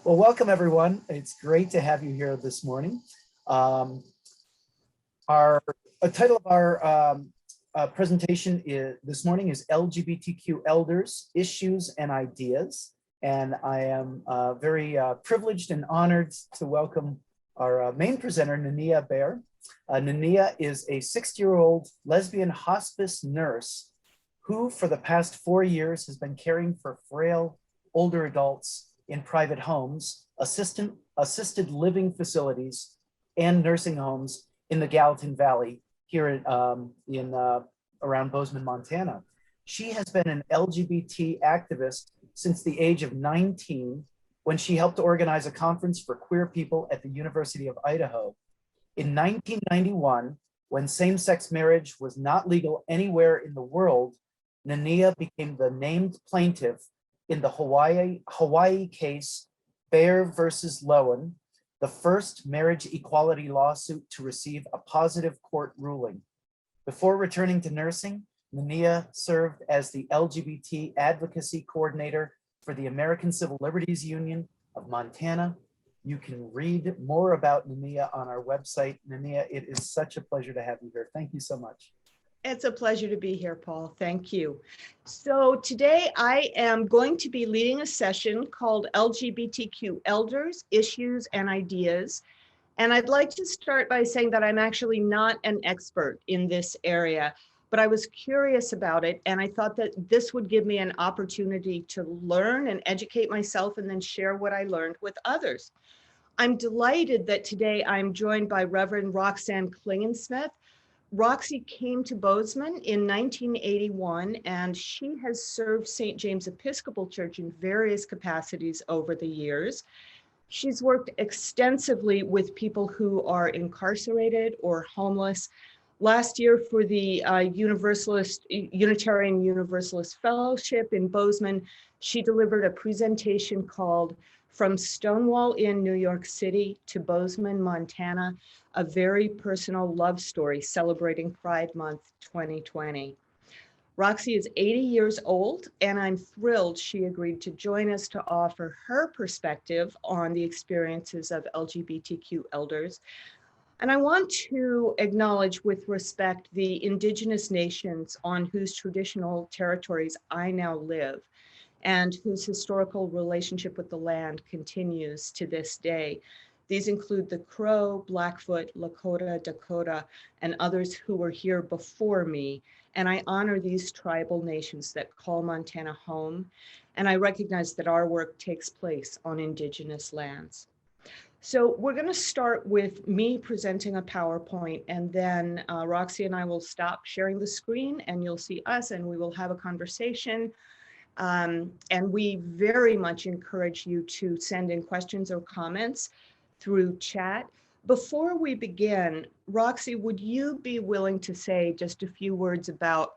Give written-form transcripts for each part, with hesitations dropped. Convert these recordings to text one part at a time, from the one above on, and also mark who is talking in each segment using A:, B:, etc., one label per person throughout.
A: Well, welcome everyone. It's great to have you here this morning. Our title of our presentation this morning is LGBTQ Elders, Issues and Ideas. And I am very privileged and honored to welcome our main presenter, Ninia Baehr. Ninia is a 60-year-old lesbian hospice nurse who for the past 4 years has been caring for frail older adults in private homes, assisted living facilities, and nursing homes in the Gallatin Valley here around Bozeman, Montana. She has been an LGBT activist since the age of 19, when she helped organize a conference for queer people at the University of Idaho. In 1991, when same-sex marriage was not legal anywhere in the world, Ninia became the named plaintiff in the Hawaii case Baehr versus Lowen, the first marriage equality lawsuit to receive a positive court ruling. Before returning to nursing, Ninia served as the LGBT advocacy coordinator for the American Civil Liberties Union of Montana. You can read more about Ninia on our website. Ninia, it is such a pleasure to have you here. Thank you so much.
B: It's a pleasure to be here, Paul. Thank you. So today I am going to be leading a session called LGBTQ Elders, Issues and Ideas. And I'd like to start by saying that I'm actually not an expert in this area, but I was curious about it. And I thought that this would give me an opportunity to learn and educate myself and then share what I learned with others. I'm delighted that today I'm joined by Reverend Roxanne Klingensmith. Roxy came to Bozeman in 1981, and she has served St. James Episcopal Church in various capacities over the years. She's worked extensively with people who are incarcerated or homeless. Last year for the Unitarian Universalist Fellowship in Bozeman, she delivered a presentation called From Stonewall Inn, New York City to Bozeman, Montana, a very personal love story celebrating Pride Month 2020. Roxy is 80 years old, and I'm thrilled she agreed to join us to offer her perspective on the experiences of LGBTQ elders. And I want to acknowledge with respect the Indigenous nations on whose traditional territories I now live, and whose historical relationship with the land continues to this day. These include the Crow, Blackfoot, Lakota, Dakota, and others who were here before me. And I honor these tribal nations that call Montana home. And I recognize that our work takes place on Indigenous lands. So we're going to start with me presenting a PowerPoint, and then Roxy and I will stop sharing the screen, and you'll see us, and we will have a conversation. And we very much encourage you to send in questions or comments through chat. Before we begin, Roxy, would you be willing to say just a few words about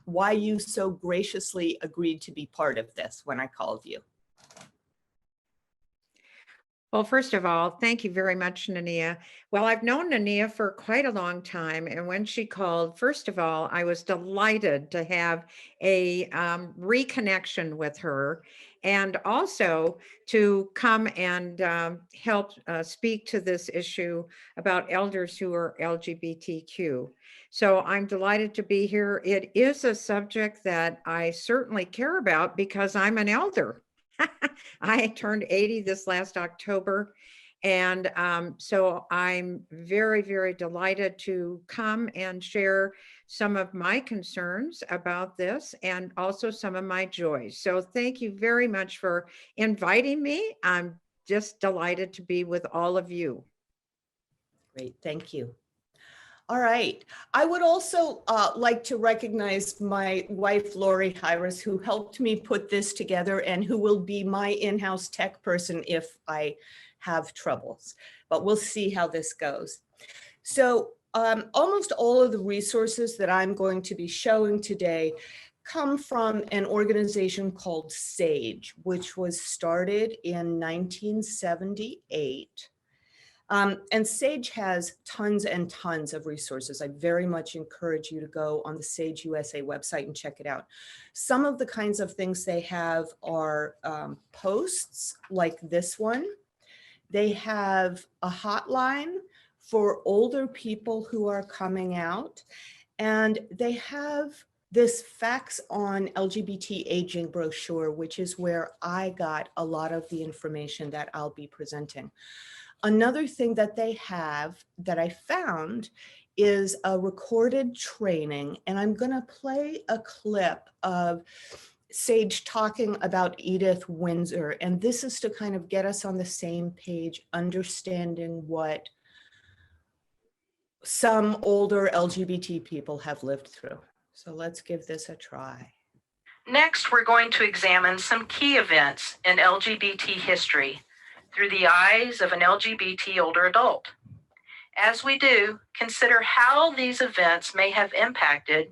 B: why you so graciously agreed to be part of this when I called you?
C: Well, first of all, thank you very much, Ninia. Well, I've known Ninia for quite a long time. And when she called, first of all, I was delighted to have a reconnection with her, and also to come and help speak to this issue about elders who are LGBTQ. So I'm delighted to be here. It is a subject that I certainly care about because I'm an elder. I turned 80 this last October. And so I'm very, very delighted to come and share some of my concerns about this and also some of my joys. So thank you very much for inviting me. I'm just delighted to be with all of you.
B: Great, thank you. All right. I would also like to recognize my wife, Lori Hyras, who helped me put this together and who will be my in-house tech person if I have troubles, but we'll see how this goes. So almost all of the resources that I'm going to be showing today come from an organization called SAGE, which was started in 1978. And SAGE has tons and tons of resources. I very much encourage you to go on the SAGE USA website and check it out. Some of the kinds of things they have are posts like this one. They have a hotline for older people who are coming out, and they have this Facts on LGBT Aging brochure, which is where I got a lot of the information that I'll be presenting. Another thing that they have that I found is a recorded training, and I'm going to play a clip of Sage talking about Edith Windsor, and this is to kind of get us on the same page, understanding what some older LGBT people have lived through. So let's give this a try.
D: Next, we're going to examine some key events in LGBT history through the eyes of an LGBT older adult. As we do, consider how these events may have impacted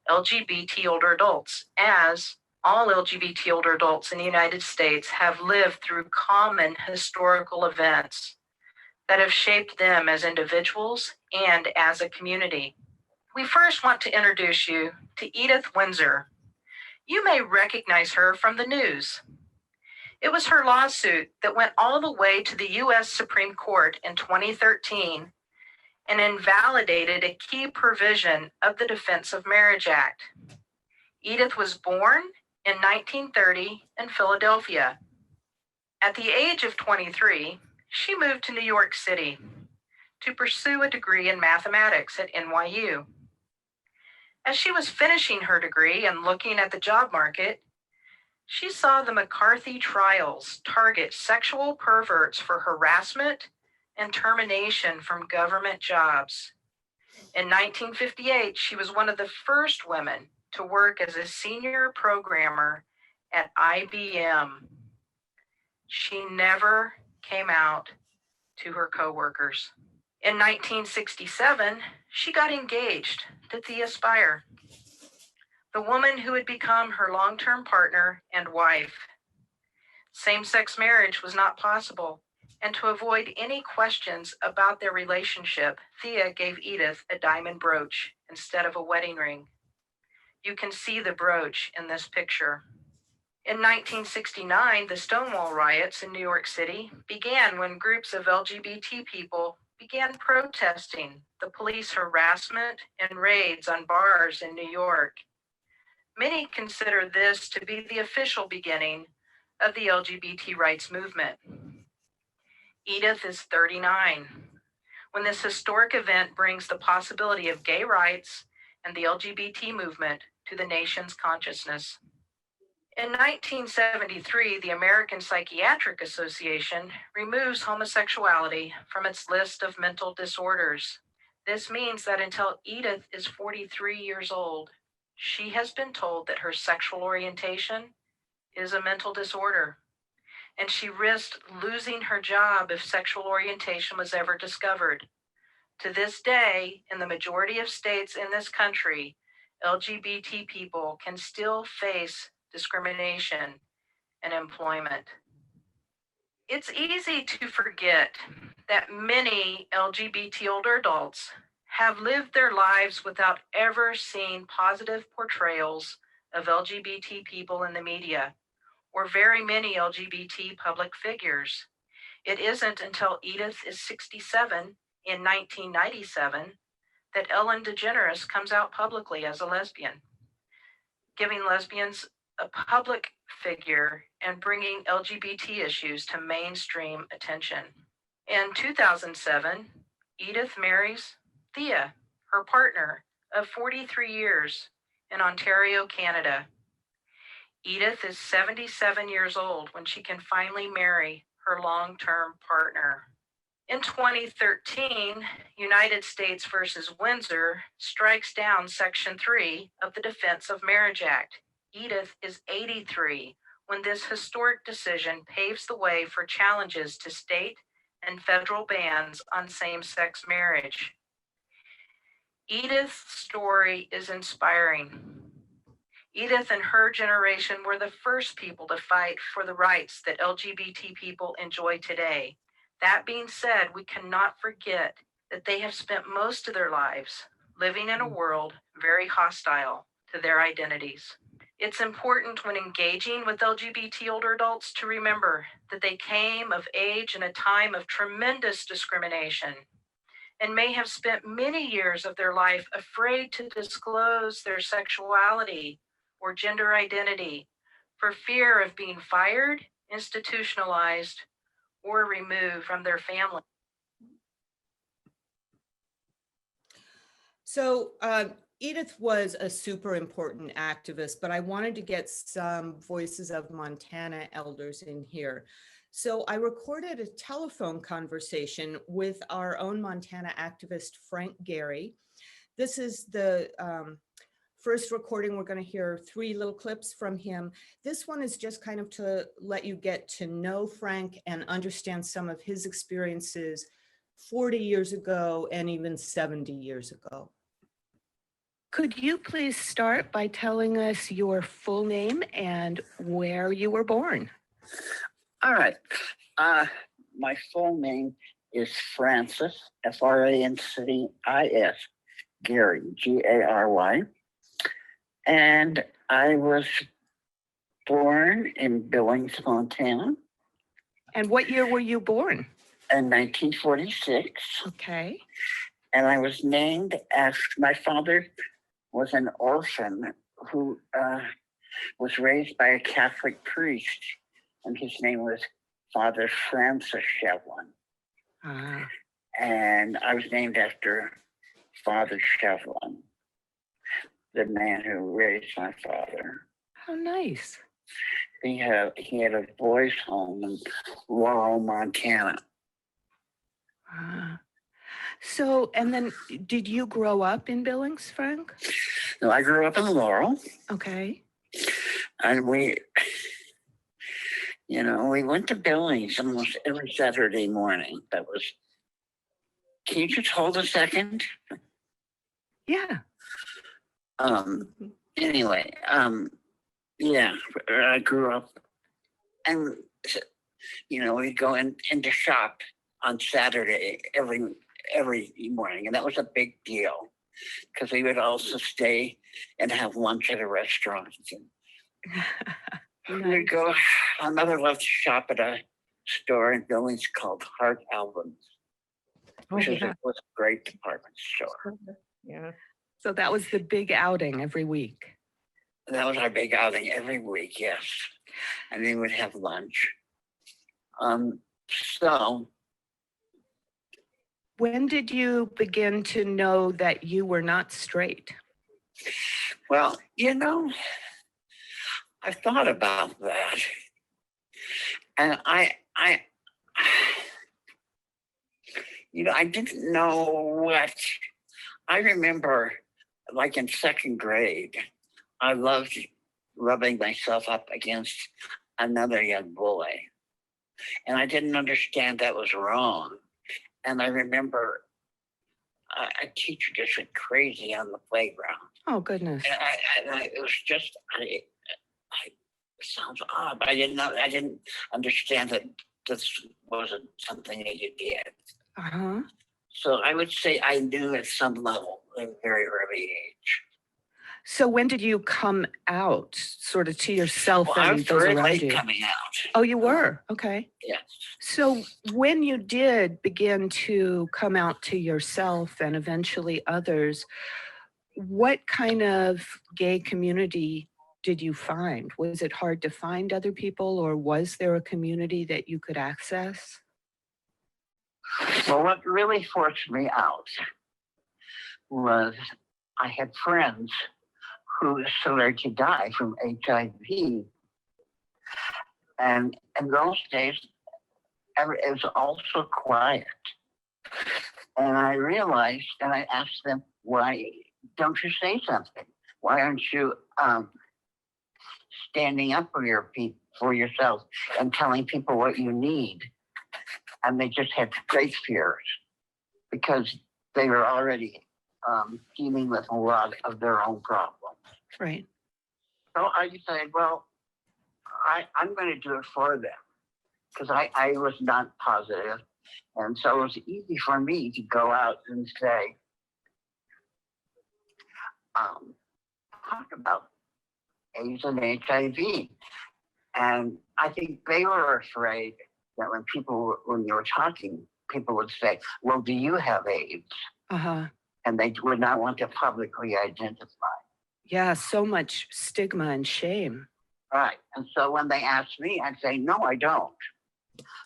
D: LGBT older adults, as all LGBT older adults in the United States have lived through common historical events that have shaped them as individuals and as a community. We first want to introduce you to Edith Windsor. You may recognize her from the news. It was her lawsuit that went all the way to the U.S. Supreme Court in 2013 and invalidated a key provision of the Defense of Marriage Act. Edith was born in 1930 in Philadelphia. At the age of 23, she moved to New York City to pursue a degree in mathematics at NYU. As she was finishing her degree and looking at the job market, she saw the McCarthy trials target sexual perverts for harassment and termination from government jobs. In 1958, she was one of the first women to work as a senior programmer at IBM. She never came out to her coworkers. In 1967, she got engaged to Thea Spire, the woman who would become her long-term partner and wife. Same-sex marriage was not possible, and to avoid any questions about their relationship, Thea gave Edith a diamond brooch instead of a wedding ring. You can see the brooch in this picture. In 1969, the Stonewall riots in New York City began when groups of LGBT people began protesting the police harassment and raids on bars in New York. Many consider this to be the official beginning of the LGBT rights movement. Edith is 39 when this historic event brings the possibility of gay rights and the LGBT movement to the nation's consciousness. In 1973, the American Psychiatric Association removes homosexuality from its list of mental disorders. This means that until Edith is 43 years old, she has been told that her sexual orientation is a mental disorder, and she risked losing her job if sexual orientation was ever discovered. To this day, in the majority of states in this country, LGBT people can still face discrimination in employment. It's easy to forget that many LGBT older adults have lived their lives without ever seeing positive portrayals of LGBT people in the media or very many LGBT public figures. It isn't until Edith is 67 in 1997 that Ellen DeGeneres comes out publicly as a lesbian, giving lesbians a public figure and bringing LGBT issues to mainstream attention. In 2007, Edith marries Thea, her partner of 43 years in Ontario, Canada. Edith is 77 years old when she can finally marry her long-term partner. In 2013, United States versus Windsor strikes down Section 3 of the Defense of Marriage Act. Edith is 83 when this historic decision paves the way for challenges to state and federal bans on same-sex marriage. Edith's story is inspiring. Edith and her generation were the first people to fight for the rights that LGBT people enjoy today. That being said, we cannot forget that they have spent most of their lives living in a world very hostile to their identities. It's important when engaging with LGBT older adults to remember that they came of age in a time of tremendous discrimination and may have spent many years of their life afraid to disclose their sexuality or gender identity for fear of being fired, institutionalized, or removed from their family.
B: So Edith was a super important activist, but I wanted to get some voices of Montana elders in here. So I recorded a telephone conversation with our own Montana activist, Frank Gehry. This is the first recording. We're going to hear 3 little clips from him. This one is just kind of to let you get to know Frank and understand some of his experiences 40 years ago and even 70 years ago. Could you please start by telling us your full name and where you were born?
E: All right. My full name is Francis, Francis, Gary, Gary. And I was born in Billings, Montana.
B: And what year were you born?
E: In 1946.
B: Okay.
E: And I was named after my father was an orphan who was raised by a Catholic priest, and his name was Father Francis Shevlin. And I was named after Father Shevlin, the man who raised my father.
B: How nice.
E: He had a boys' home in Laurel, Montana.
B: So, and then did you grow up in Billings, Frank?
E: No, I grew up in Laurel.
B: Okay.
E: And we went to Billings almost every Saturday morning. Can you just hold a second?
B: Yeah.
E: Anyway, yeah, I grew up and, we'd go into shop on Saturday every morning. And that was a big deal because we would also stay and have lunch at a restaurant.
B: Nice.
E: We'd go, my mother loved to shop at a store in Billings called Hart Albans, which was a great department store.
C: Yeah.
B: So that was the big outing every week.
E: That was our big outing every week, yes. And then we'd have lunch. So
B: when did you begin to know that you were not straight?
E: Well, I've thought about that. And I didn't know what. I remember, like in 2nd grade, I loved rubbing myself up against another young boy. And I didn't understand that was wrong. And I remember a teacher just went crazy on the playground.
B: Oh, goodness.
E: And it was just, it sounds odd, but I didn't understand that this wasn't something that you did.
B: Uh-huh.
E: So I would say I knew at some level at a very early age.
B: So when did you come out sort of to yourself
E: I
B: and
E: was
B: those
E: very
B: around
E: late
B: you?
E: coming out.
B: Oh, you were? Okay.
E: Yes.
B: So when you did begin to come out to yourself and eventually others, what kind of gay community did you find? Was it hard to find other people, or was there a community that you could access?
E: Well, what really forced me out was I had friends who started to die from HIV. And in those days, it was all so quiet. And I realized, and I asked them, why don't you say something? Why aren't you standing up for yourself and telling people what you need? And they just had great fears because they were already dealing with a lot of their own problems.
B: Right.
E: So I decided, well, I'm going to do it for them because I was not positive And so it was easy for me to go out and say, talk about AIDS and HIV. And I think they were afraid that when you were talking, people would say, well, do you have AIDS?
F: Uh-huh.
E: And they would not want to publicly identify.
F: Yeah, so much stigma and shame.
E: Right. And so when they ask me, I'd say, no, I don't.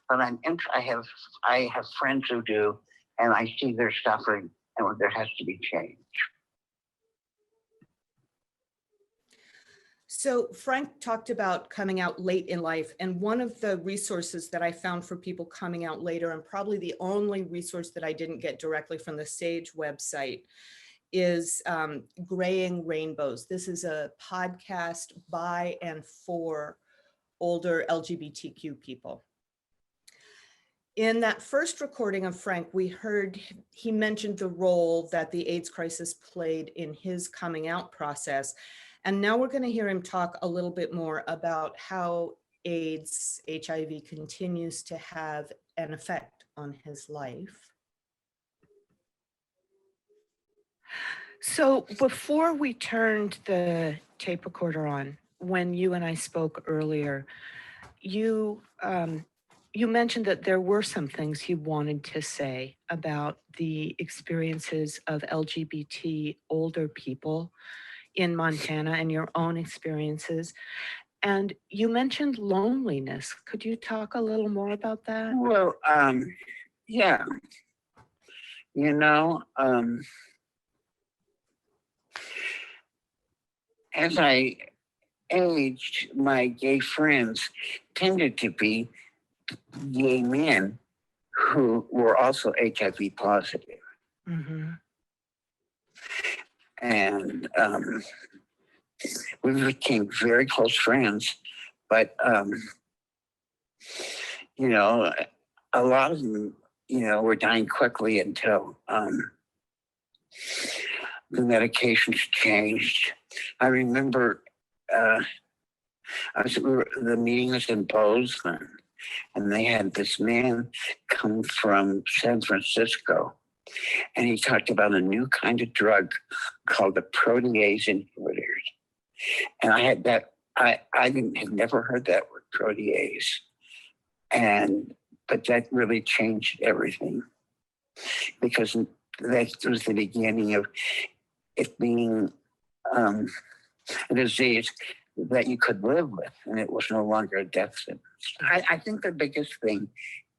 E: But I have friends who do, and I see their suffering, and there has to be change.
B: So Frank talked about coming out late in life, and one of the resources that I found for people coming out later, and probably the only resource that I didn't get directly from the SAGE website, is Graying Rainbows. This is a podcast by and for older LGBTQ people. In that first recording of Frank, we heard he mentioned the role that the AIDS crisis played in his coming out process. And now we're going to hear him talk a little bit more about how AIDS, HIV continues to have an effect on his life.
F: So before we turned the tape recorder on, when you and I spoke earlier, you mentioned that there were some things you wanted to say about the experiences of LGBT older people in Montana and your own experiences. And you mentioned loneliness. Could you talk a little more about that?
E: Well, yeah. You know, as I aged, my gay friends tended to be gay men who were also HIV positive.
F: Mm-hmm.
E: And we became very close friends, but you know, a lot of them, you know, were dying quickly until the medications changed. I remember the meeting was in Bozeman, and they had this man come from San Francisco, and he talked about a new kind of drug called the protease inhibitors. And I had that, I had never heard that word, protease. But that really changed everything, because that was the beginning of it being a disease that you could live with, and it was no longer a death sentence. I think the biggest thing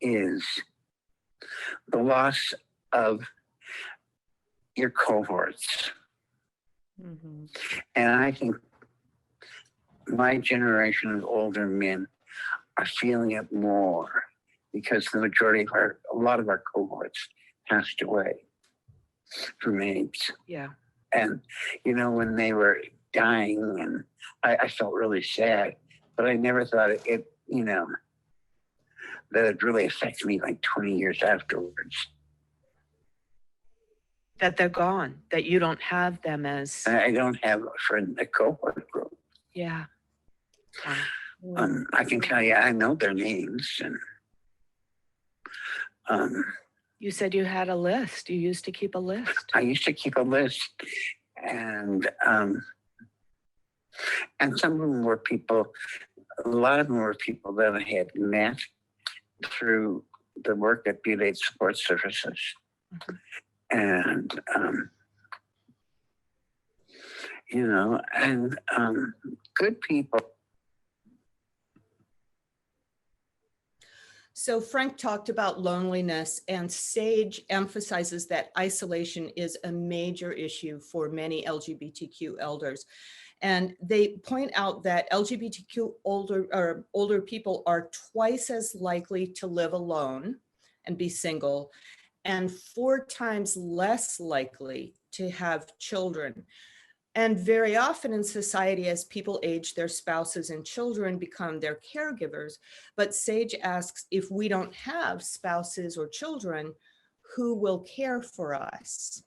E: is the loss of your cohorts.
C: Mhm.
E: And I think my generation of older men are feeling it more, because the majority of a lot of our cohorts passed away from AIDS.
F: Yeah.
E: And, you know, when they were dying, and I felt really sad, but I never thought it, you know, that it really affected me like 20 years afterwards.
F: That they're gone, that you don't have them as.
E: I don't have a cohort group.
F: Yeah.
E: I can tell you, I know their names, and
F: You said you had a list. You used to keep a list.
E: I used to keep a list, and some of them were people. A lot of them were people that I had met through the work at Ph.D. Support Services, and you know, and good people.
B: So Frank talked about loneliness, and SAGE emphasizes that isolation is a major issue for many LGBTQ elders. And they point out that LGBTQ older people are twice as likely to live alone and be single, and 4 times less likely to have children. And very often in society, as people age, their spouses and children become their caregivers. But SAGE asks, if we don't have spouses or children, who will care for us?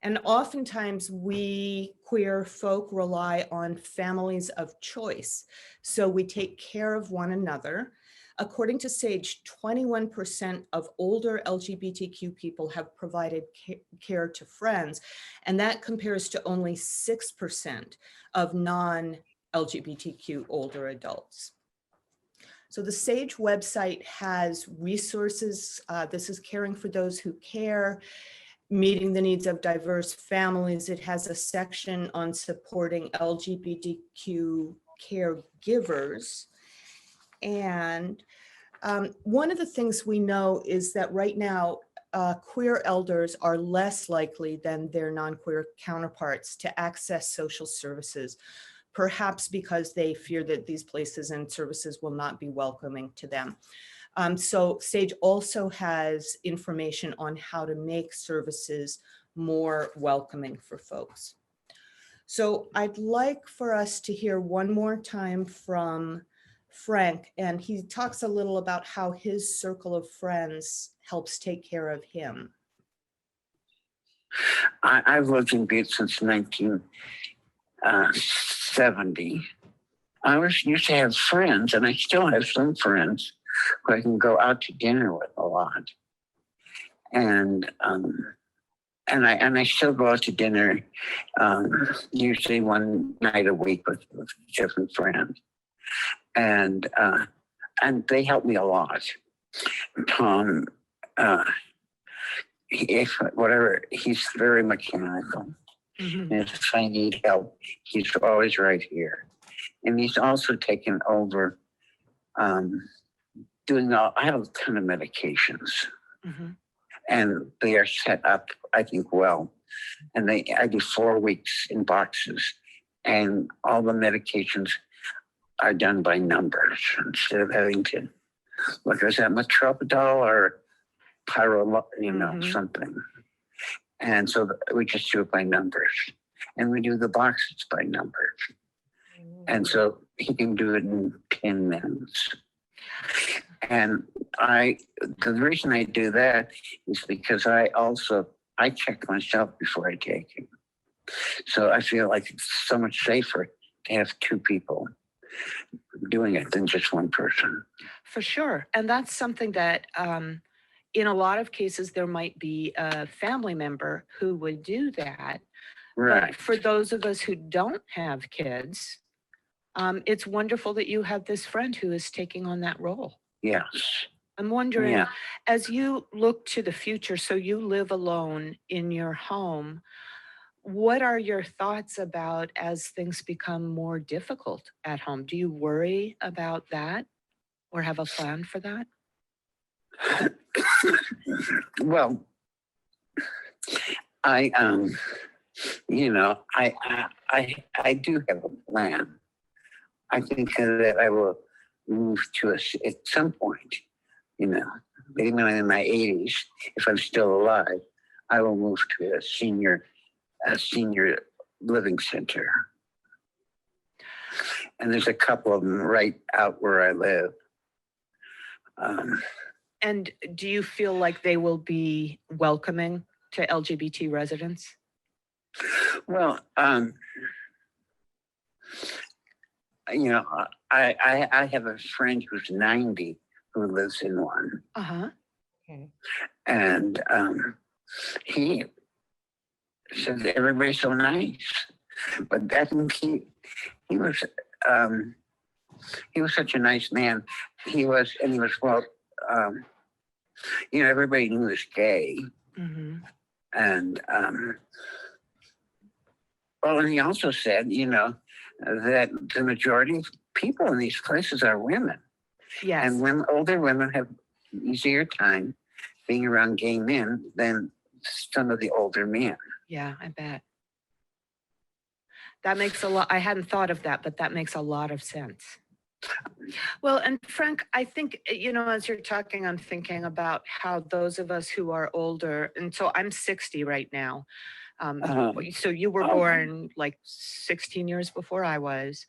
B: And oftentimes we queer folk rely on families of choice. So we take care of one another. According to SAGE, 21% of older LGBTQ people have provided care to friends, and that compares to only 6% of non-LGBTQ older adults. So the SAGE website has resources. This is Caring for Those Who Care, Meeting the Needs of Diverse Families. It has a section on supporting LGBTQ caregivers. And one of the things we know is that right now, queer elders are less likely than their non-queer counterparts to access social services, perhaps because they fear that these places and services will not be welcoming to them. So SAGE also has information on how to make services more welcoming for folks. So I'd like for us to hear one more time from Frank, and he talks a little about how his circle of friends helps take care of him.
E: I've lived in Butte since 1970. I used to have friends, and I still have some friends who I can go out to dinner with a lot. And I still go out to dinner usually one night a week with different friends. And they help me a lot. Tom, he's very mechanical.
F: Mhm.
E: And if I need help, he's always right here. And he's also taken over I have a ton of medications,
F: Mhm.
E: and they are set up, I think, well. And I do 4 weeks in boxes, and all the medications are done by numbers instead of having to look, is that metropidol or something. And so we just do it by numbers, and we do the boxes by numbers. And so he can do it in 10 minutes. And the reason I do that is because I check myself before I take him. So I feel like it's so much safer to have 2 people doing it than just one person.
F: For sure. And that's something that in a lot of cases, there might be a family member who would do that.
E: Right.
F: But for those of us who don't have kids, it's wonderful that you have this friend who is taking on that role.
E: Yes.
F: I'm wondering,
E: Yeah.
F: as you look to the future, so you live alone in your home, what are your thoughts about as things become more difficult at home? Do you worry about that or have a plan for that?
E: Well, I do have a plan. I think that I will move at some point, maybe when I'm in my 80s, if I'm still alive, I will move to a senior living center. And there's a couple of them right out where I live.
F: And do you feel like they will be welcoming to LGBT residents?
E: Well, I have a friend who's 90 who lives in one.
F: Uh-huh.
C: Okay.
E: And he says everybody's so nice. But that he was such a nice man. He was well, everybody knew he was gay.
F: Mm-hmm.
E: And and he also said, that the majority of people in these places are women.
F: Yes.
E: And older women have easier time being around gay men than some of the older men.
F: Yeah, I bet. That makes a lot. I hadn't thought of that, but that makes a lot of sense. Well, and Frank, I think, as you're talking, I'm thinking about how those of us who are older, and so I'm 60 right now. So you were born like 16 years before I was,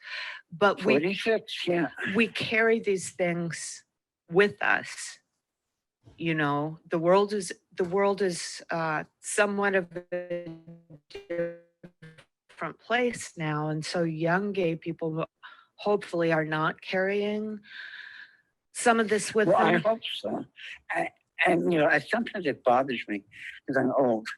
F: but
E: 46, yeah.
F: We carry these things with us. The world is somewhat of a different place now, and so young gay people hopefully are not carrying some of this with
E: Well, I
F: them?
E: hope so. And you know, sometimes it bothers me because I'm old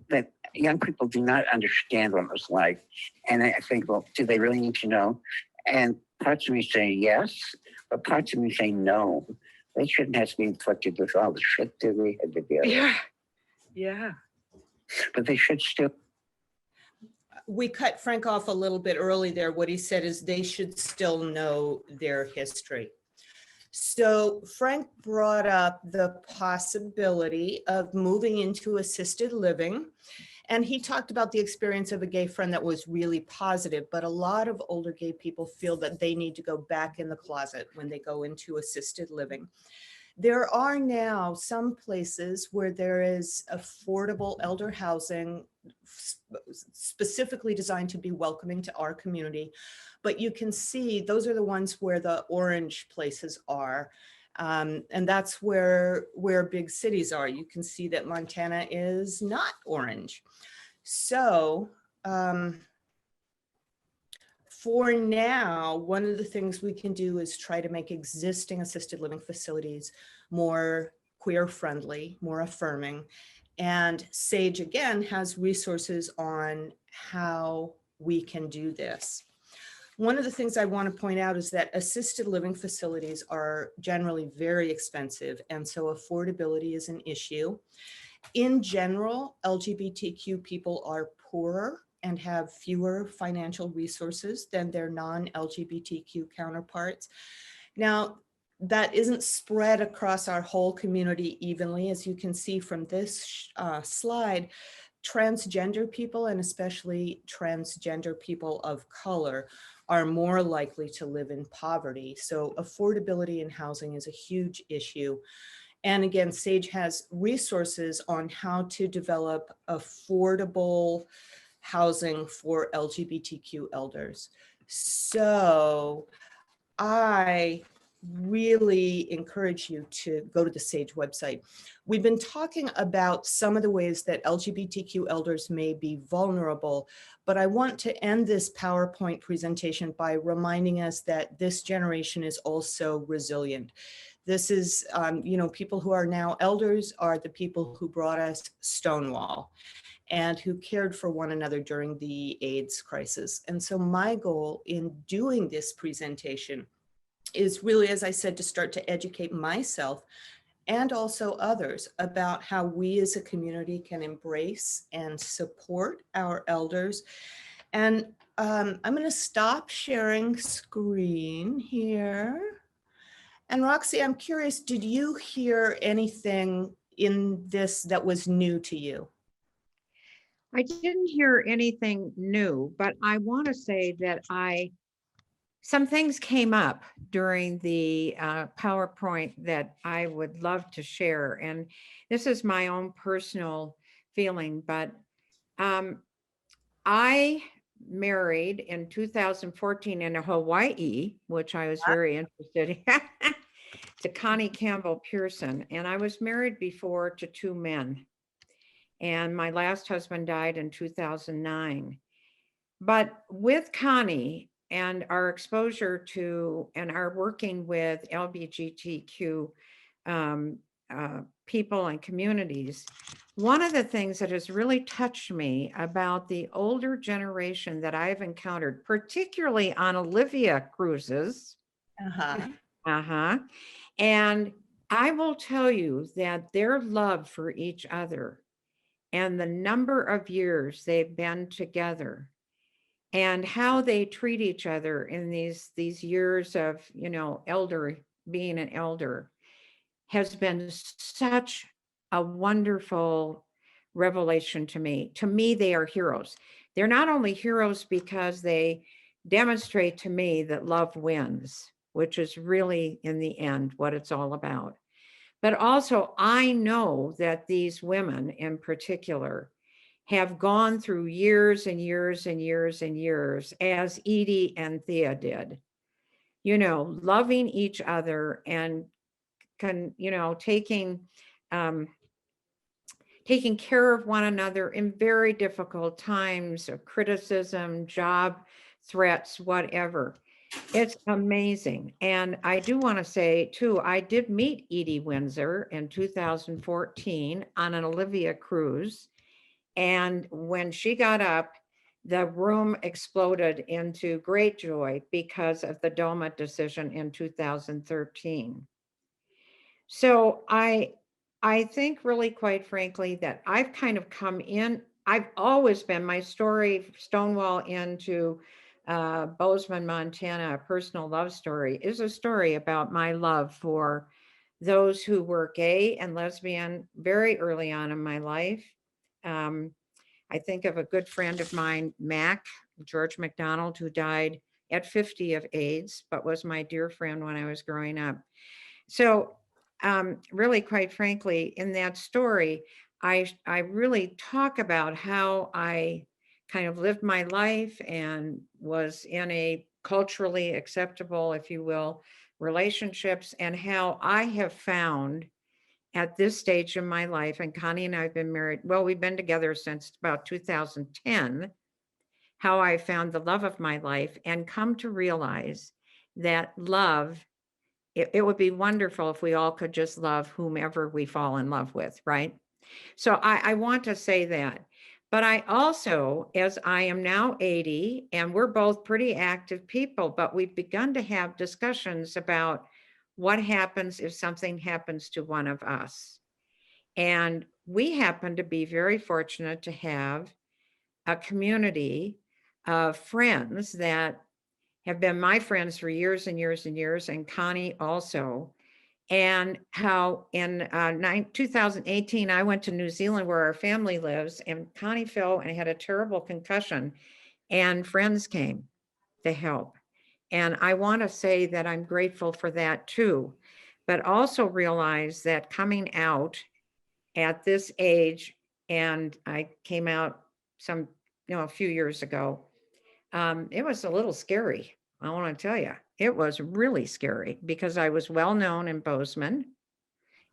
E: that young people do not understand what it's like. And I think, well, do they really need to know? And parts of me say yes, but parts of me say no. They shouldn't have to be inflicted with all the shit that we had to deal with.
F: Yeah. Yeah.
E: But they should still.
B: We cut Frank off a little bit early there. What he said is they should still know their history. So Frank brought up the possibility of moving into assisted living. And he talked about the experience of a gay friend that was really positive, but a lot of older gay people feel that they need to go back in the closet when they go into assisted living. There are now some places where there is affordable elder housing specifically designed to be welcoming to our community. But you can see those are the ones where the orange places are. And that's where big cities are. You can see that Montana is not orange. So for now, one of the things we can do is try to make existing assisted living facilities more queer friendly, more affirming. And SAGE, again, has resources on how we can do this. One of the things I want to point out is that assisted living facilities are generally very expensive, and so affordability is an issue. In general, LGBTQ people are poorer and have fewer financial resources than their non-LGBTQ counterparts. Now, that isn't spread across our whole community evenly. As you can see from this slide, transgender people, and especially transgender people of color, are more likely to live in poverty. So affordability in housing is a huge issue. And again, SAGE has resources on how to develop affordable housing for LGBTQ elders. So I really encourage you to go to the SAGE website. We've been talking about some of the ways that LGBTQ elders may be vulnerable, but I want to end this PowerPoint presentation by reminding us that this generation is also resilient. This is, people who are now elders are the people who brought us Stonewall and who cared for one another during the AIDS crisis. And so my goal in doing this presentation is really, as I said, to start to educate myself and also others about how we as a community can embrace and support our elders. And I'm going to stop sharing screen here. And Roxy, I'm curious, did you hear anything in this that was new to you?
C: I didn't hear anything new, but I want to say that some things came up during the PowerPoint that I would love to share. And this is my own personal feeling, but I married in 2014 in Hawaii, which I was very interested in, to Connie Campbell Pearson. And I was married before to two men. And my last husband died in 2009. But with Connie and our exposure to and our working with LGBTQ people and communities, one of the things that has really touched me about the older generation that I've encountered, particularly on Olivia cruises, and I will tell you that their love for each other and the number of years they've been together and how they treat each other in these years of, being an elder has been such a wonderful revelation to me. To me, they are heroes. They're not only heroes because they demonstrate to me that love wins, which is really in the end what it's all about. But also, I know that these women in particular have gone through years and years and years and years, as Edie and Thea did, loving each other and taking care of one another in very difficult times of criticism, job threats, whatever. It's amazing. And I do want to say too, I did meet Edie Windsor in 2014 on an Olivia cruise. And when she got up, the room exploded into great joy because of the DOMA decision in 2013. So I think really, quite frankly, that I've kind of come in, I've always been, my story, Stonewall into Bozeman, Montana, a personal love story, is a story about my love for those who were gay and lesbian very early on in my life. I think of a good friend of mine, Mac, George McDonald, who died at 50 of AIDS, but was my dear friend when I was growing up. So really, quite frankly, in that story, I really talk about how I kind of lived my life and was in a culturally acceptable, if you will, relationships, and how I have found at this stage in my life, and Connie and I have been married, well, we've been together since about 2010, how I found the love of my life and come to realize that love, it would be wonderful if we all could just love whomever we fall in love with, right? So I want to say that. But I also, as I am now 80, and we're both pretty active people, but we've begun to have discussions about what happens if something happens to one of us. And we happen to be very fortunate to have a community of friends that have been my friends for years and years and years, and Connie also. And how in 2018, I went to New Zealand where our family lives, and Connie fell and had a terrible concussion, and friends came to help. And I want to say that I'm grateful for that too, but also realize that coming out at this age, and I came out a few years ago, it was a little scary. I want to tell you, it was really scary because I was well known in Bozeman,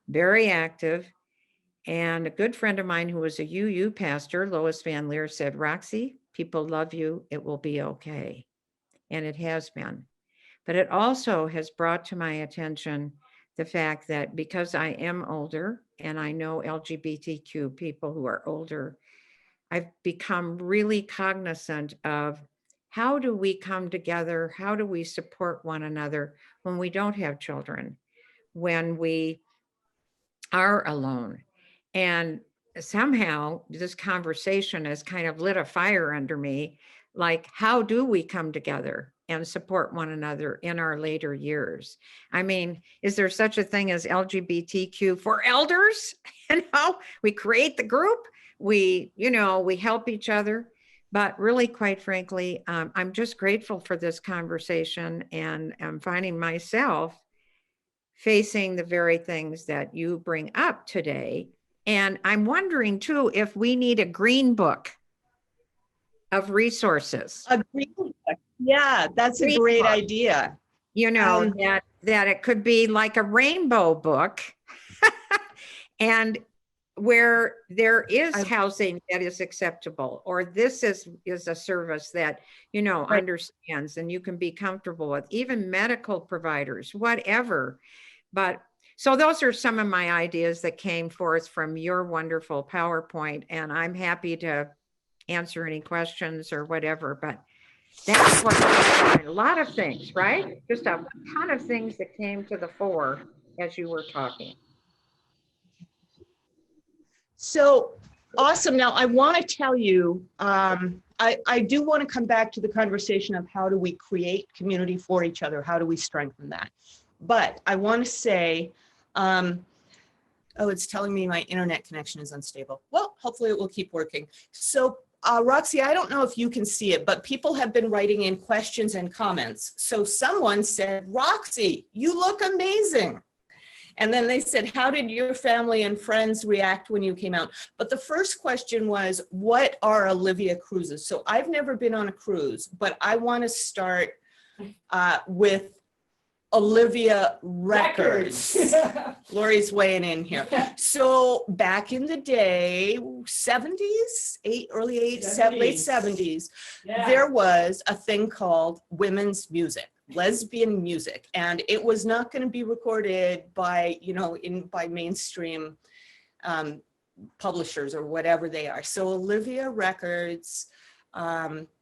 C: very active. And a good friend of mine who was a UU pastor, Lois Van Leer, said, Roxy, people love you. It will be okay. And it has been. But it also has brought to my attention the fact that because I am older and I know LGBTQ people who are older, I've become really cognizant of how do we come together? How do we support one another when we don't have children, when we are alone? And somehow this conversation has kind of lit a fire under me. Like, how do we come together and support one another in our later years? I mean, is there such a thing as LGBTQ for elders? We create the group, we help each other. But really, quite frankly, I'm just grateful for this conversation, and I'm finding myself facing the very things that you bring up today. And I'm wondering too, if we need a green book of resources.
B: A green book. Yeah, that's a great idea.
C: That it could be like a rainbow book and where there is housing that is acceptable, or this is a service that, understands and you can be comfortable with, even medical providers, whatever. But so those are some of my ideas that came forth from your wonderful PowerPoint, and I'm happy to answer any questions or whatever, but that's what a lot of things, right? Just a ton of things that came to the fore as you were talking.
B: So awesome. Now I want to tell you, I do want to come back to the conversation of how do we create community for each other? How do we strengthen that? But I want to say, it's telling me my internet connection is unstable. Well, hopefully it will keep working. So Roxy, I don't know if you can see it, but people have been writing in questions and comments. So someone said, Roxy, you look amazing. And then they said, how did your family and friends react when you came out? But the first question was, what are Olivia cruises? So I've never been on a cruise, but I want to start with Olivia Records. Lori's weighing in here. So back in the day, 70s, late 70s, there was a thing called women's music. lesbian music, and it was not going to be recorded by, by mainstream publishers or whatever they are. So Olivia Records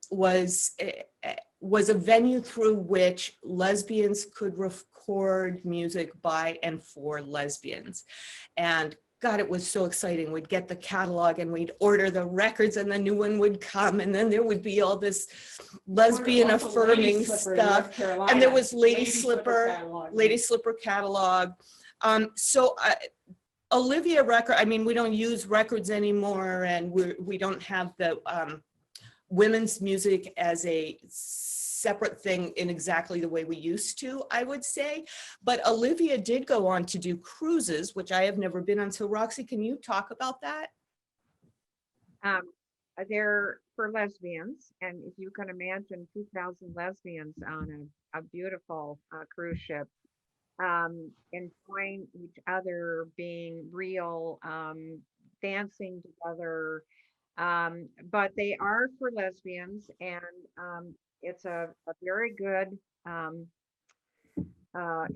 B: was a venue through which lesbians could record music by and for lesbians. And God, it was so exciting. We'd get the catalog and we'd order the records and the new one would come. And then there would be all this lesbian affirming stuff. And there was Lady Slipper catalog. Olivia record, we don't use records anymore, and we don't have the women's music as a separate thing in exactly the way we used to, I would say. But Olivia did go on to do cruises, which I have never been on. So Roxy, can you talk about that?
C: They're for lesbians, and if you can imagine 2,000 lesbians on a beautiful cruise ship, enjoying each other, being real, dancing together. But they are for lesbians, and it's a very good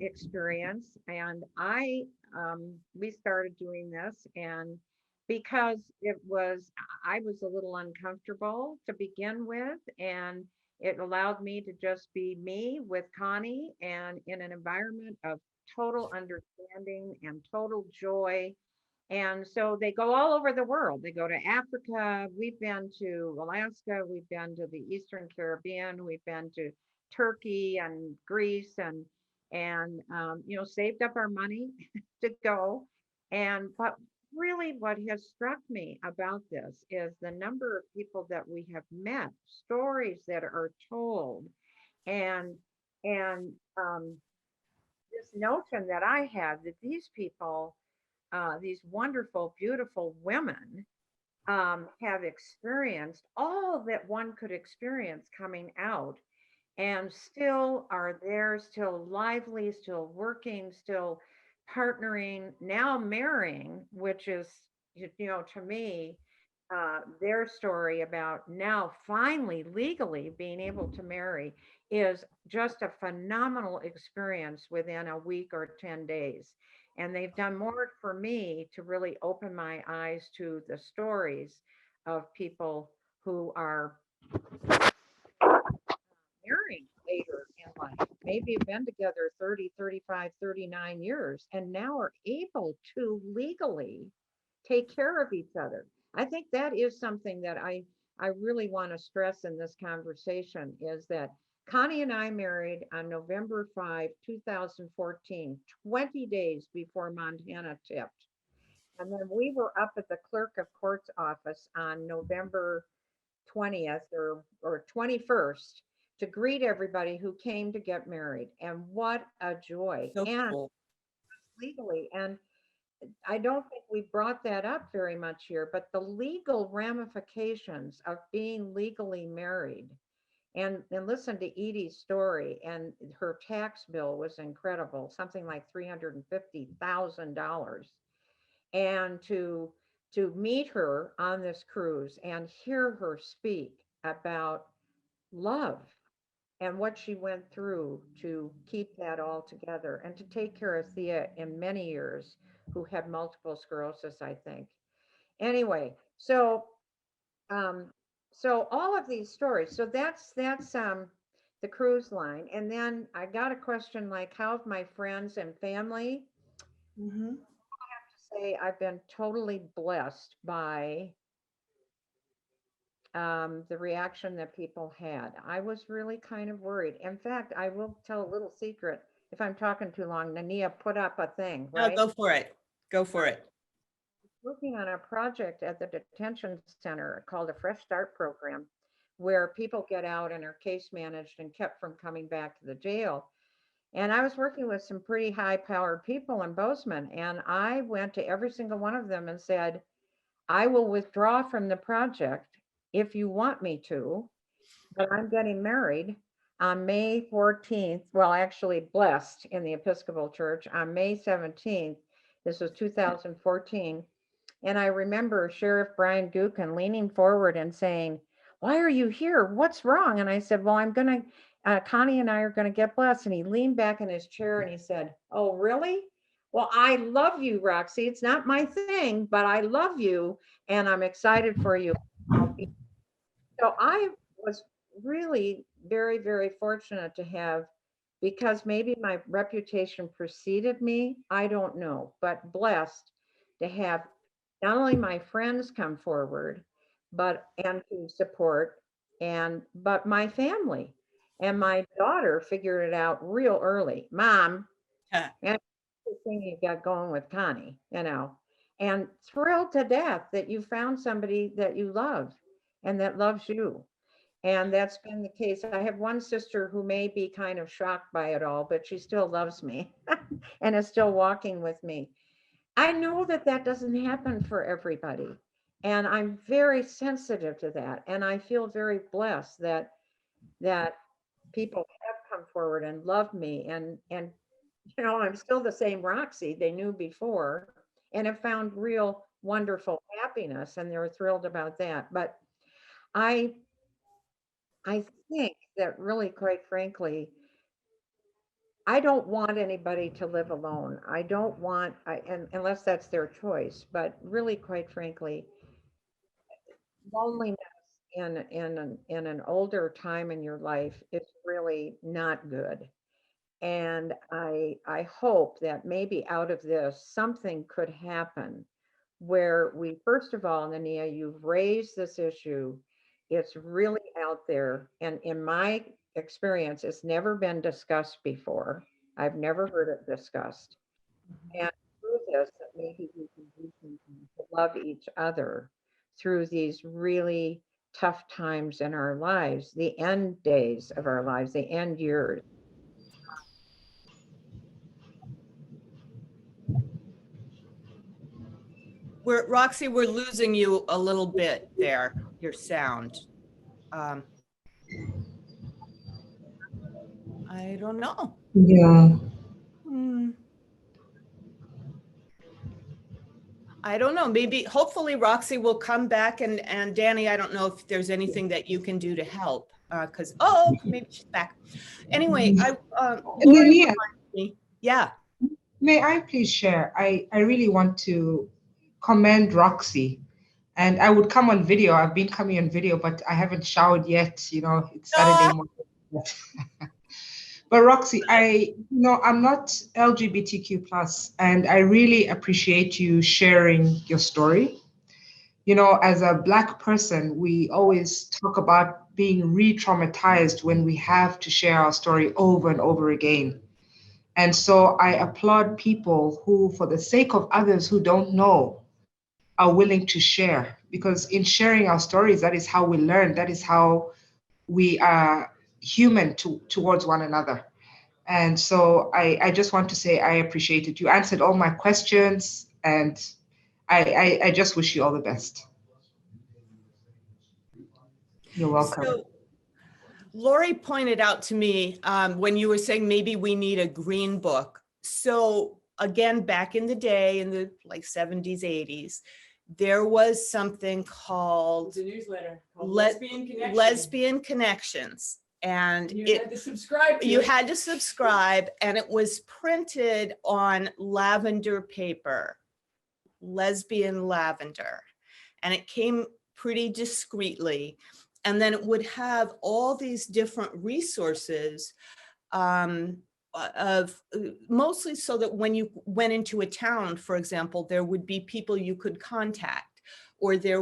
C: experience. And we started doing this, and because I was a little uncomfortable to begin with, and it allowed me to just be me with Connie, and in an environment of total understanding and total joy. And so they go all over the world. They go to Africa. We've been to Alaska. We've been to the Eastern Caribbean. We've been to Turkey and Greece, and saved up our money to go. But really what has struck me about this is the number of people that we have met, stories that are told, and this notion that I have that these people, these wonderful, beautiful women, have experienced all that one could experience coming out, and still are there, still lively, still working, still partnering, now marrying, which is, to me, their story about now finally legally being able to marry is just a phenomenal experience within a week or 10 days. And they've done more for me to really open my eyes to the stories of people who are marrying later in life, maybe have been together 30, 35, 39 years, and now are able to legally take care of each other. I think that is something that I really want to stress in this conversation, is that Connie and I married on November 5, 2014, 20 days before Montana tipped. And then we were up at the clerk of court's office on November 20th or 21st to greet everybody who came to get married. And what a joy.
B: So
C: and
B: cool.
C: legally. And I don't think we brought that up very much here, but the legal ramifications of being legally married, and listen to Edie's story, and her tax bill was incredible, something like $350,000. And to meet her on this cruise and hear her speak about love and what she went through to keep that all together, and to take care of Thea in many years, who had multiple sclerosis, I think. Anyway, so all of these stories. So that's the cruise line. And then I got a question like, how have my friends and family?
B: Mm-hmm.
C: Say I've been totally blessed by the reaction that people had. I was really kind of worried. In fact, I will tell a little secret. If I'm talking too long, Ninia put up a thing, right?
B: No, go for it. Go for it.
C: Working on a project at the detention center called a Fresh Start program, where people get out and are case managed and kept from coming back to the jail. And I was working with some pretty high-powered people in Bozeman, and I went to every single one of them and said, I will withdraw from the project if you want me to, but I'm getting married on May 14th. Well, actually blessed in the Episcopal Church on May 17th. This was 2014. And I remember Sheriff Brian Gookin leaning forward and saying, why are you here? What's wrong? And I said, well, I'm going to Connie and I are going to get blessed. And he leaned back in his chair and he said, oh, really? Well, I love you, Roxy. It's not my thing, but I love you and I'm excited for you. So I was really very, very fortunate to have, because maybe my reputation preceded me, I don't know, but blessed to have not only my friends come forward, and to support, but my family. And my daughter figured it out real early. Mom,
F: Huh.
C: and the thing you got going with Connie, and thrilled to death that you found somebody that you love and that loves you. And that's been the case. I have one sister who may be kind of shocked by it all, but she still loves me and is still walking with me. I know that that doesn't happen for everybody. And I'm very sensitive to that. And I feel very blessed that people have come forward and loved me. And I'm still the same Roxy they knew before and have found real wonderful happiness. And they're thrilled about that. But I I think that really, quite frankly, I don't want anybody to live alone. I don't want, unless that's their choice, but really, quite frankly, loneliness in an older time in your life is really not good. And I hope that maybe out of this, something could happen where we, first of all, Ninia, you've raised this issue. It's really out there. And in my experience, it's never been discussed before. I've never heard it discussed. And through this, that maybe we can do something to love each other through these really tough times in our lives, the end days of our lives, the end years.
F: Roxy, we're losing you a little bit there, your sound. I don't know.
G: Yeah.
F: I don't know. Maybe, hopefully Roxy will come back, and Danny, I don't know if there's anything that you can do to help, because, maybe she's back. Anyway, Lori
G: Ninia,
F: reminded me, yeah.
G: may I please share? I really want to commend Roxy. And I would come on video. I've been coming on video, but I haven't showered yet. It's Saturday morning. But Roxy, I'm not LGBTQ plus, and I really appreciate you sharing your story. As a Black person, we always talk about being re-traumatized when we have to share our story over and over again. And so I applaud people who, for the sake of others who don't know, are willing to share, because in sharing our stories, that is how we learn. That is how we are human towards one another. And so I just want to say I appreciate it. You answered all my questions, and I just wish you all the best. You're welcome.
F: So, Lori pointed out to me when you were saying maybe we need a green book. So again, back in the day, in the 70s, 80s, there was something called
H: a newsletter called
F: Lesbian Connections. And
H: you had to subscribe to
F: you
H: it.
F: had to subscribe, and it was printed on lavender paper, lesbian lavender. And it came pretty discreetly. And then it would have all these different resources of mostly so that when you went into a town, for example, there would be people you could contact, or there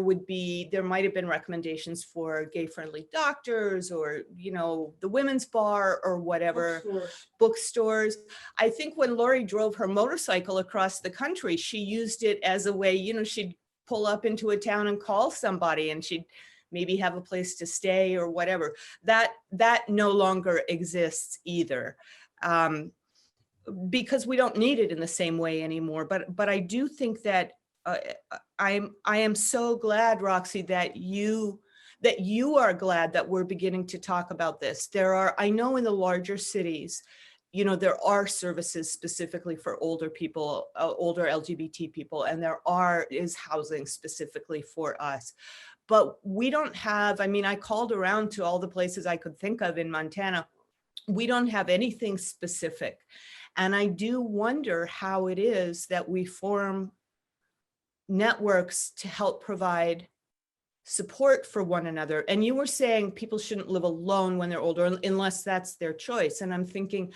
F: might have been recommendations for gay-friendly doctors, or, the women's bar, or whatever, bookstores. I think when Lori drove her motorcycle across the country, she used it as a way, she'd pull up into a town and call somebody, and she'd maybe have a place to stay or whatever. That no longer exists either, because we don't need it in the same way anymore. But I do think that I am so glad, Roxy, that you are glad that we're beginning to talk about this. I know in the larger cities, there are services specifically for older people, older LGBT people, and there is housing specifically for us. But we don't have, I called around to all the places I could think of in Montana.
B: we don't have anything specific. And I do wonder how it is that we form networks to help provide support for one another. And you were saying people shouldn't live alone when they're older unless that's their choice. And I'm thinking,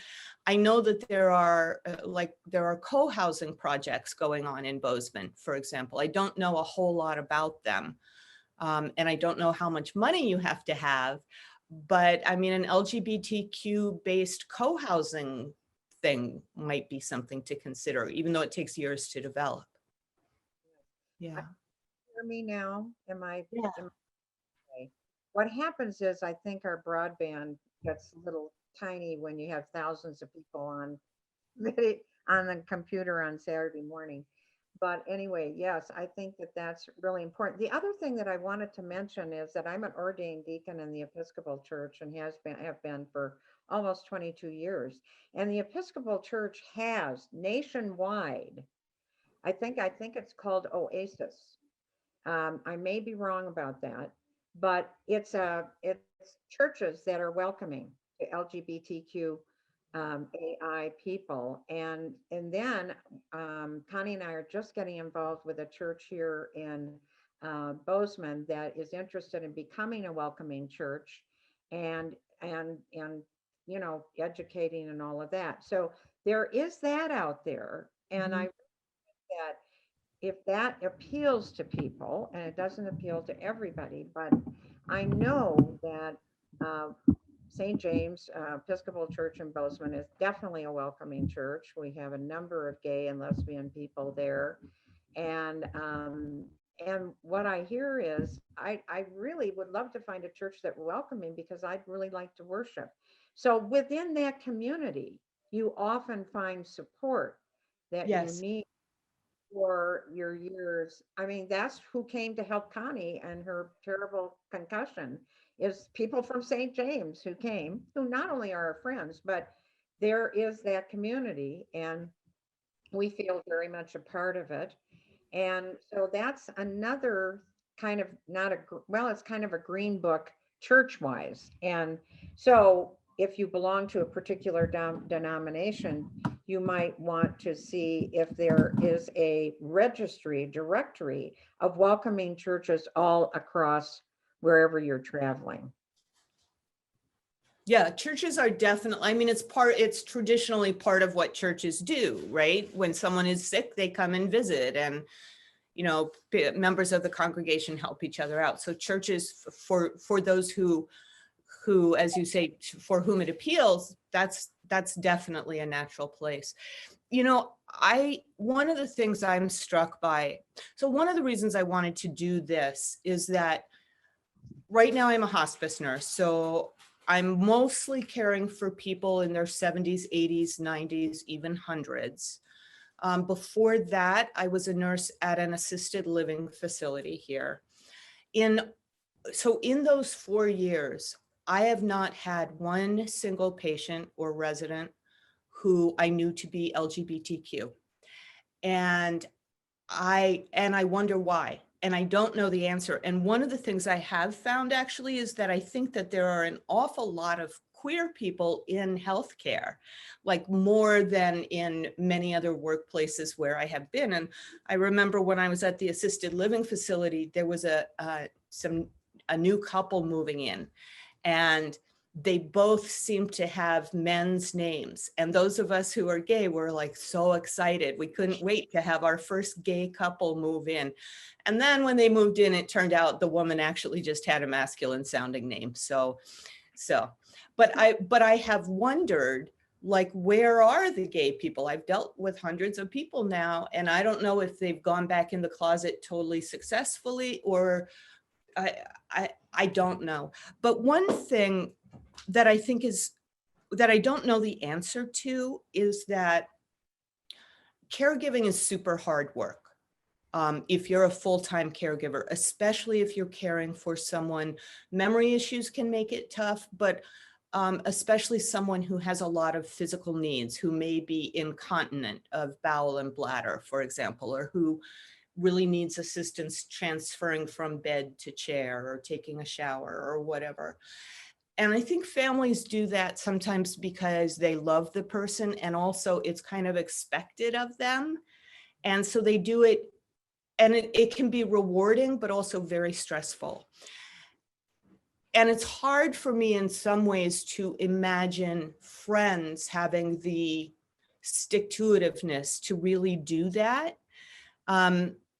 B: I know that there are co-housing projects going on in Bozeman, for example. I don't know a whole lot about them. And I don't know how much money you have to have, but I mean, an LGBTQ based co-housing thing might be something to consider, even though it takes years to develop. Yeah.
I: Hear me now? Am I?
B: Yeah.
I: Okay. What happens is I think our broadband gets a little tiny when you have thousands of people on on the computer on Saturday morning. But anyway, yes, I think that that's really important. The other thing that I wanted to mention is that I'm an ordained deacon in the Episcopal Church and have been for almost 22 years. And the Episcopal Church has nationwide, I think it's called Oasis. I may be wrong about that, but it's churches that are welcoming to LGBTQ AI people, and then Connie and I are just getting involved with a church here in Bozeman that is interested in becoming a welcoming church, and you know, educating and all of that. So there is that out there, and I that if that appeals to people, and it doesn't appeal to everybody, but I know that St. James Episcopal Church in Bozeman is definitely a welcoming church. We have a number of gay and lesbian people there. And what I hear is I really would love to find a church that welcoming, because I'd really like to worship. So within that community, you often find support that you
B: Yes.
I: need for your years. I mean, that's who came to help Connie and her terrible concussion, is people from St. James who came, who not only are our friends, but there is that community, and we feel very much a part of it. And so that's another kind of it's kind of a green book church-wise. And so if you belong to a particular denomination, you might want to see if there is a directory of welcoming churches all across wherever you're traveling.
B: Yeah, churches are definitely, I mean, it's traditionally part of what churches do, right? When someone is sick, they come and visit, and, you know, members of the congregation help each other out. So churches, for those who, as you say, for whom it appeals, that's definitely a natural place. You know, one of the things I'm struck by, so one of the reasons I wanted to do this is that right now I'm a hospice nurse. So I'm mostly caring for people in their 70s, 80s, 90s, even hundreds. Before that, I was a nurse at an assisted living facility here. So in those 4 years, I have not had one single patient or resident who I knew to be LGBTQ. And I wonder why. And I don't know the answer. And one of the things I have found actually is that I think that there are an awful lot of queer people in healthcare, like more than in many other workplaces where I have been. And I remember when I was at the assisted living facility, there was a new couple moving in, and they both seemed to have men's names. And those of us who are gay were like so excited. We couldn't wait to have our first gay couple move in. And then when they moved in, it turned out the woman actually just had a masculine sounding name. But I have wondered, like, where are the gay people? I've dealt with hundreds of people now, and I don't know if they've gone back in the closet totally successfully, or I don't know. But one thing that I think that I don't know the answer to is that caregiving is super hard work. If you're a full-time caregiver, especially if you're caring for someone, memory issues can make it tough, but especially someone who has a lot of physical needs, who may be incontinent of bowel and bladder, for example, or who really needs assistance transferring from bed to chair or taking a shower or whatever. And I think families do that sometimes because they love the person, and also it's kind of expected of them. And so they do it, and it can be rewarding, but also very stressful. And it's hard for me in some ways to imagine friends having the stick-to-itiveness to really do that.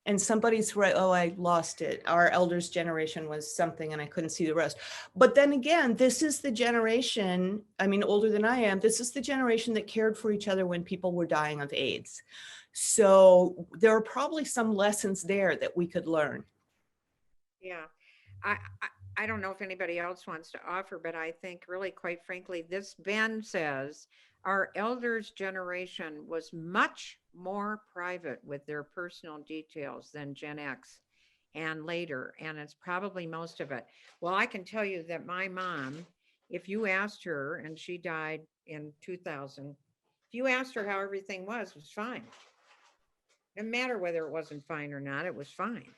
B: And somebody's right, oh, I lost it. Our elders' generation was something and I couldn't see the rest. But then again, this is the generation, I mean, older than I am, this is the generation that cared for each other when people were dying of AIDS. So there are probably some lessons there that we could learn.
C: Yeah, I don't know if anybody else wants to offer, but I think really, quite frankly, this Ben says our elders' generation was much more private with their personal details than Gen X and later, and it's probably most of it. Well, I can tell you that my mom, if you asked her, and she died in 2000, if you asked her how everything was fine. No matter whether it wasn't fine or not, it was fine.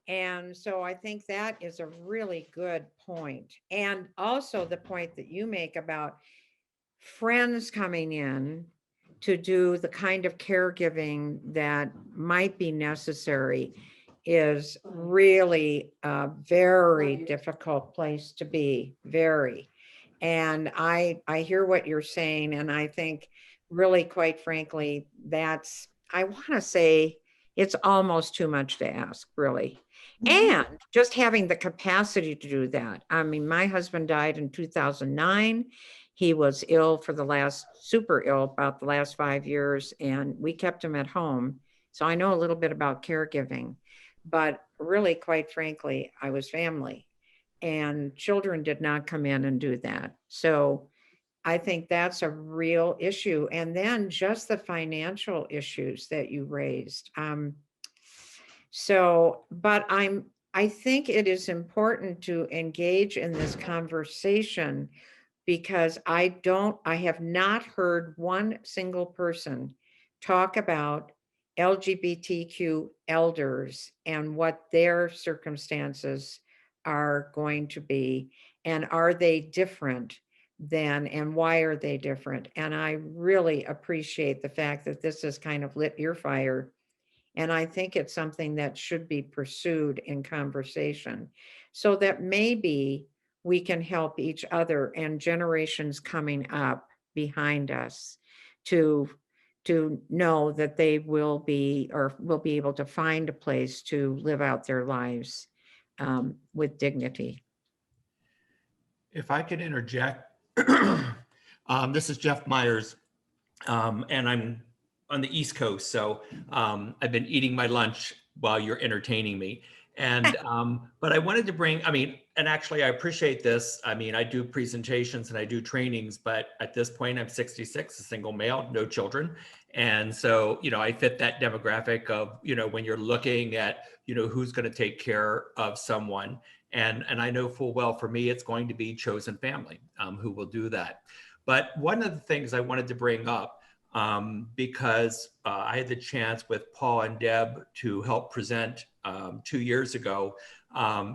C: And so I think that is a really good point. And also the point that you make about friends coming in to do the kind of caregiving that might be necessary is really a very difficult place to be, very. And I hear what you're saying, and I think really, quite frankly, that's, I want to say it's almost too much to ask, really. And just having the capacity to do that. I mean, my husband died in 2009. He was ill for super ill about the last 5 years, and we kept him at home. So I know a little bit about caregiving, but really, quite frankly, I was family, and children did not come in and do that. So I think that's a real issue. And then just the financial issues that you raised. But I think it is important to engage in this conversation because I have not heard one single person talk about LGBTQ elders and what their circumstances are going to be, and are they different than, and why are they different? And I really appreciate the fact that this has kind of lit your fire. And I think it's something that should be pursued in conversation so that maybe we can help each other and generations coming up behind us to know that they will be able to find a place to live out their lives with dignity.
J: If I could interject, this is Jeff Myers, and I'm on the East Coast, so I've been eating my lunch while you're entertaining me. And but I wanted to bring, I mean, and actually I appreciate this. I mean, I do presentations and I do trainings, but at this point I'm 66, a single male, no children. And so, you know, I fit that demographic of, you know, when you're looking at, you know, who's going to take care of someone. And I know full well for me, it's going to be chosen family who will do that. But one of the things I wanted to bring up, because I had the chance with Paul and Deb to help present 2 years ago.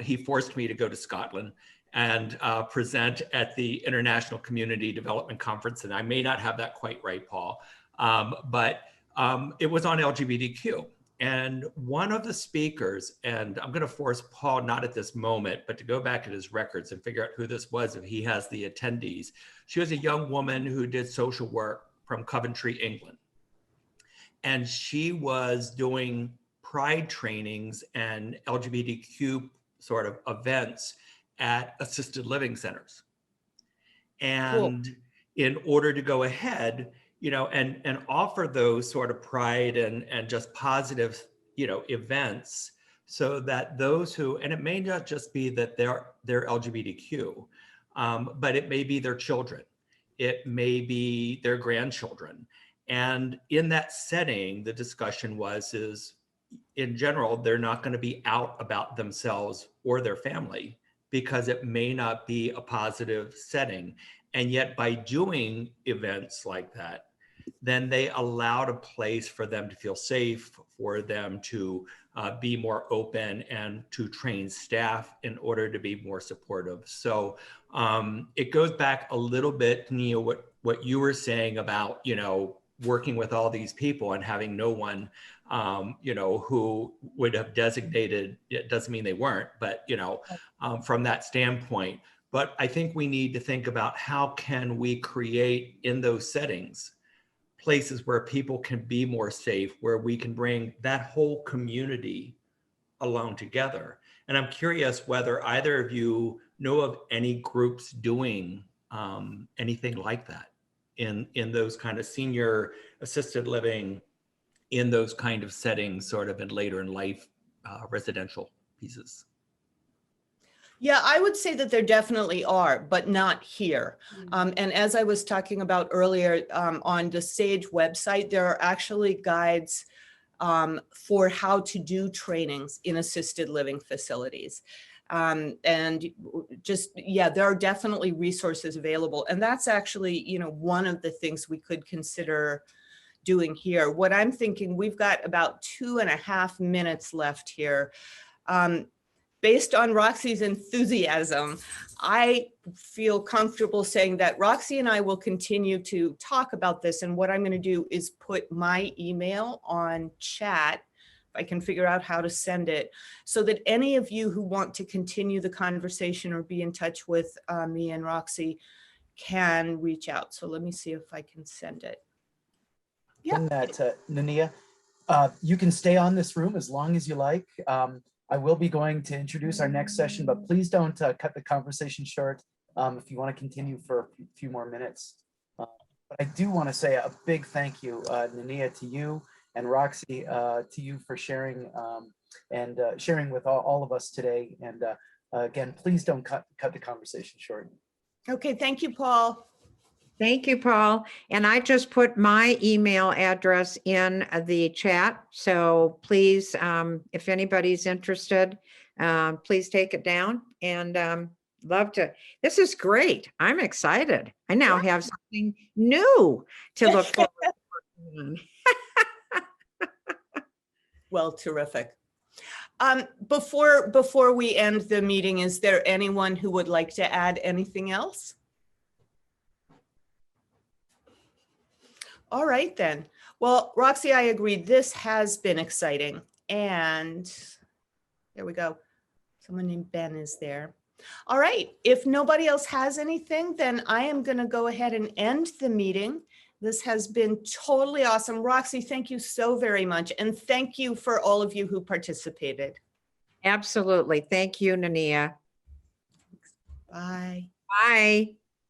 J: He forced me to go to Scotland and present at the International Community Development Conference. And I may not have that quite right, Paul, but it was on LGBTQ. And one of the speakers, and I'm going to force Paul, not at this moment, but to go back at his records and figure out who this was if he has the attendees. She was a young woman who did social work from Coventry, England. And she was doing pride trainings and LGBTQ sort of events at assisted living centers. And cool. In order to go ahead, you know, and offer those sort of pride and just positive, you know, events so that those who, and it may not just be that they're LGBTQ, but it may be their children. It may be their grandchildren. And in that setting, the discussion is in general, they're not going to be out about themselves or their family because it may not be a positive setting. And yet by doing events like that, then they allowed a place for them to feel safe, for them to be more open, and to train staff in order to be more supportive. So it goes back a little bit, Nia, what you were saying about, working with all these people and having no one, who would have designated, it doesn't mean they weren't, but, from that standpoint. But I think we need to think about how can we create in those settings places where people can be more safe, where we can bring that whole community along together. And I'm curious whether either of you know of any groups doing anything like that in those kind of senior assisted living, in those kind of settings, sort of in later in life residential pieces.
B: Yeah, I would say that there definitely are, but not here. And as I was talking about earlier, on the SAGE website, there are actually guides for how to do trainings in assisted living facilities. And just, yeah, there are definitely resources available. And that's actually, one of the things we could consider doing here. What I'm thinking, we've got about 2.5 minutes left here. Based on Roxy's enthusiasm, I feel comfortable saying that Roxy and I will continue to talk about this. And what I'm going to do is put my email on chat, if I can figure out how to send it, so that any of you who want to continue the conversation or be in touch with me and Roxy can reach out. So let me see if I can send it. Yeah.
A: In that, Ninia, you can stay on this room as long as you like. I will be going to introduce our next session, but please don't cut the conversation short if you want to continue for a few more minutes. But I do want to say a big thank you, Ninia, to you, and Roxy, to you for sharing and sharing with all of us today. And again, please don't cut the conversation short.
B: Okay, thank you, Paul.
C: Thank you, Paul. And I just put my email address in the chat. So please, if anybody's interested, please take it down, and love to. This is great. I'm excited. I now have something new to look forward to.
B: Well, terrific. Before we end the meeting, is there anyone who would like to add anything else? All right, then. Well, Roxy, I agree. This has been exciting. And there we go. Someone named Ben is there. All right. If nobody else has anything, then I am going to go ahead and end the meeting. This has been totally awesome. Roxy, thank you so very much. And thank you for all of you who participated.
C: Absolutely. Thank you, Ninia.
B: Bye.
C: Bye.